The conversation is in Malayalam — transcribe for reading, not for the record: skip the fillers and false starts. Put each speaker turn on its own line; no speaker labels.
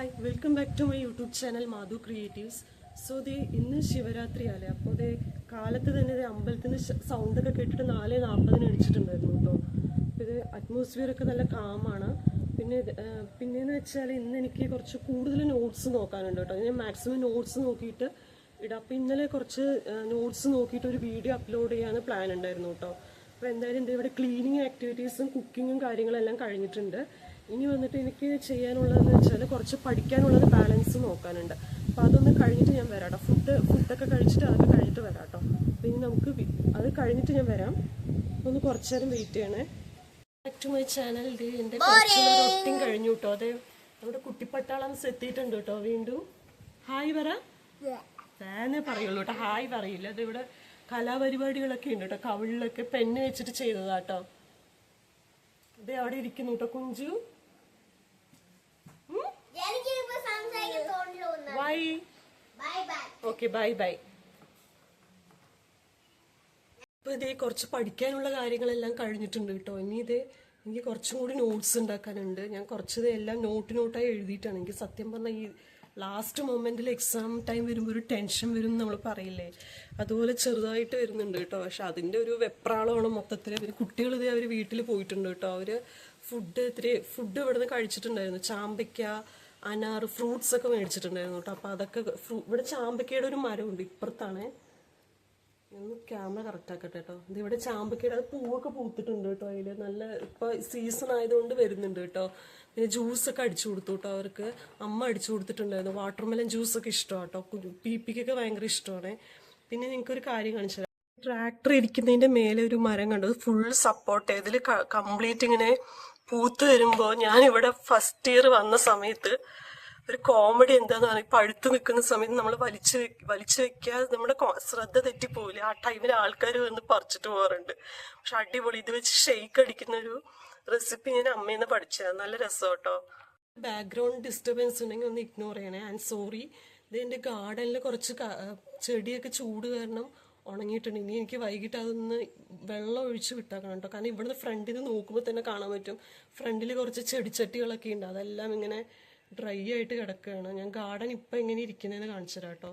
Hi welcome back to my YouTube channel Madhu creatives. So ഇന്ന് ശിവരാത്രി അല്ലേ, അപ്പോൾ കാലത്ത് തന്നെ അമ്പലത്തിൽ നിന്ന് സൗണ്ടൊക്കെ കേട്ടിട്ട് 4:40 എണിച്ചിട്ടുണ്ടായിരുന്നു കേട്ടോ. അപ്പോൾ അറ്റ്മോസ്ഫിയർ ഒക്കെ നല്ല കാമാണ്. പിന്നെയെന്ന് വെച്ചാൽ ഇന്ന് എനിക്ക് കുറച്ച് കൂടുതൽ നോട്ട്സ് നോക്കാനുണ്ട് കേട്ടോ. ഞാൻ മാക്സിമം നോട്ട്സ് നോക്കിയിട്ട് ഇടാം. അപ്പോൾ ഇന്നലെ കുറച്ച് നോട്ട്സ് നോക്കിയിട്ട് ഒരു വീഡിയോ അപ്ലോഡ് ചെയ്യാൻ പ്ലാൻ ഉണ്ടായിരുന്നു കേട്ടോ. അപ്പോൾ എന്തായാലും ഇവിടെ ക്ലീനിങ് ആക്ടിവിറ്റീസും കുക്കിങ്ങും കാര്യങ്ങളെല്ലാം കഴിഞ്ഞിട്ടുണ്ട്. ഇനി വന്നിട്ട് എനിക്ക് ചെയ്യാനുള്ളതെന്ന് വെച്ചാൽ കുറച്ച് പഠിക്കാനുള്ളത് ബാലൻസ് നോക്കാനുണ്ട്. അപ്പോൾ അതൊന്ന് കഴിഞ്ഞിട്ട് ഞാൻ വരാം കേട്ടോ. ഫുഡൊക്കെ കഴിച്ചിട്ട് അതൊക്കെ കഴിഞ്ഞിട്ട് വരാം കേട്ടോ. അപ്പോൾ ഇനി നമുക്ക് അത് കഴിഞ്ഞിട്ട് ഞാൻ വരാം. ഒന്ന് കുറച്ച് നേരം വെയിറ്റ് ചെയ്യണേ. Back to my channel. എൻ്റെ കുറച്ച് റൊട്ടീൻ കഴിഞ്ഞു കേട്ടോ. നമ്മുടെ കുട്ടിപ്പട്ടാളം എത്തിയിട്ടുണ്ട് കേട്ടോ. വീണ്ടും ഹായ് വരാം ഞാനേ പറയുള്ളൂ കേട്ടോ, ഹായ് പറയില്ല. അതിവിടെ കലാപരിപാടികളൊക്കെ ഉണ്ട് കേട്ടോ. കവിളിലൊക്കെ പെണ്ണ് വെച്ചിട്ട് ചെയ്തതാട്ടോ. അതെ അവിടെ ഇരിക്കുന്നു കേട്ടോ Kunju. Bye. Okay bye bye. ഇപ്പൊ കുറച്ച് പഠിക്കാനുള്ള കാര്യങ്ങളെല്ലാം കഴിഞ്ഞിട്ടുണ്ട് കേട്ടോ. ഇനി എനിക്ക് കുറച്ചും കൂടി നോട്ട്സ് ഉണ്ടാക്കാനുണ്ട്. ഞാൻ കുറച്ചത് എല്ലാം നോട്ടായി എഴുതിയിട്ടാണ്. എനിക്ക് സത്യം പറഞ്ഞാൽ ഈ ലാസ്റ്റ് മൊമെന്റിൽ എക്സാം ടൈം വരുമ്പോൾ ഒരു ടെൻഷൻ വരും നമ്മൾ പറയില്ലേ, അതുപോലെ ചെറുതായിട്ട് വരുന്നുണ്ട് കേട്ടോ. പക്ഷെ അതിൻ്റെ ഒരു വെപ്രാളമാണ് മൊത്തത്തിൽ. പിന്നെ കുട്ടികൾ അവർ വീട്ടിൽ പോയിട്ടുണ്ട് കേട്ടോ. അവർ ഫുഡ് ഇവിടെ നിന്ന് കഴിച്ചിട്ടുണ്ടായിരുന്നു. ചാമ്പയ്ക്ക, അനാർ, ഫ്രൂട്ട്സ് ഒക്കെ മേടിച്ചിട്ടുണ്ടായിരുന്നു കേട്ടോ. അപ്പോൾ അതൊക്കെ ഇവിടെ ചാമ്പയ്ക്കയുടെ ഒരു മരമുണ്ട് ഇപ്പുറത്താണ്. ഒന്ന് ക്യാമറ കറക്റ്റ് ആക്കട്ടെ കേട്ടോ. ഇതിവിടെ ചാമ്പയ്ക്കയുടെ അത് പൂവൊക്കെ പൂത്തിട്ടുണ്ട് കേട്ടോ. അതിൽ നല്ല ഇപ്പൊ സീസൺ ആയതുകൊണ്ട് വരുന്നുണ്ട് കേട്ടോ. പിന്നെ ജ്യൂസൊക്കെ അടിച്ചു കൊടുത്തു കേട്ടോ അവർക്ക്. അമ്മ അടിച്ചു കൊടുത്തിട്ടുണ്ടായിരുന്നു. വാട്ടർമെലൻ ജ്യൂസൊക്കെ ഇഷ്ടമാണ് കേട്ടോ. പിക്കൊക്കെ ഭയങ്കര ഇഷ്ടമാണ്. പിന്നെ നിങ്ങൾക്കൊരു കാര്യം കാണിച്ചു തരാം. ട്രാക്ടർ ഇരിക്കുന്നതിന്റെ മേലെ ഒരു മരം കണ്ടത് ഫുൾ സപ്പോർട്ട് ഇതിൽ കംപ്ലീറ്റ് ഇങ്ങനെ പൂത്ത് വരുമ്പോൾ ഞാനിവിടെ ഫസ്റ്റ് ഇയർ വന്ന സമയത്ത് ഒരു കോമഡി എന്താന്ന് പറഞ്ഞാൽ പഴുത്ത് നിൽക്കുന്ന സമയത്ത് നമ്മൾ വലിച്ചു വെക്കാതെ നമ്മുടെ ശ്രദ്ധ തെറ്റിപ്പോവില്ല. ആ ടൈമിൽ ആൾക്കാർ വന്ന് പറിച്ചിട്ട് പോകാറുണ്ട്. പക്ഷെ അടിപൊളി ഇത് വെച്ച് ഷെയ്ക്ക് അടിക്കുന്ന ഒരു റെസിപ്പി ഞാൻ അമ്മയിൽ നിന്ന് പഠിച്ചതാണ്. നല്ല രസം കേട്ടോ. ബാക്ക്ഗ്രൗണ്ട് ഡിസ്റ്റർബൻസ് ഉണ്ടെങ്കിൽ ഒന്ന് ഇഗ്നോർ ചെയ്യണേ. I am sorry. ഇത് എൻ്റെ ഗാർഡനിൽ കുറച്ച് ചെടിയൊക്കെ ചൂട് കാരണം ഉണങ്ങിയിട്ടുണ്ട്. ഇനി എനിക്ക് വൈകിട്ട് അതൊന്ന് വെള്ളം ഒഴിച്ച് വിട്ടാക്കണം കേട്ടോ. കാരണം ഇവിടുന്ന് ഫ്രണ്ടിൽ നിന്ന് നോക്കുമ്പോൾ തന്നെ കാണാൻ പറ്റും. ഫ്രണ്ടിൽ കുറച്ച് ചെടിച്ചട്ടികളൊക്കെ ഉണ്ട്. അതെല്ലാം ഇങ്ങനെ ഡ്രൈ ആയിട്ട് കിടക്കുകയാണ്. ഞാൻ ഗാർഡൻ ഇപ്പം എങ്ങനെ ഇരിക്കുന്നതെന്ന് കാണിച്ചു തരാം കേട്ടോ.